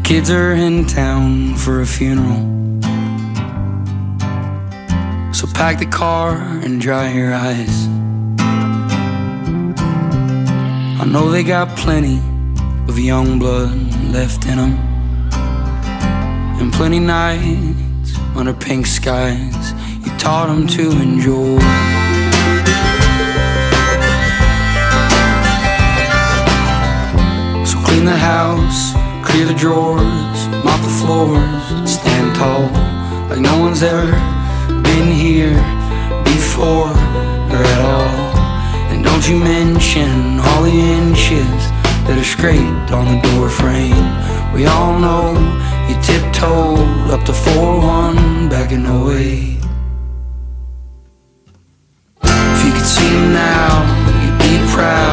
Kids are in town for a funeral, so pack the car and dry your eyes. I know they got plenty of young blood left in them, and plenty nights under pink skies you taught them to enjoy. So clean the house, clear the drawers, mop the floors, stand tall like no one's ever been here before or at all. And don't you mention all the inches that are scraped on the door frame. We all know you tiptoed up to 4-1 back in '08. If you could see him now, you'd be proud.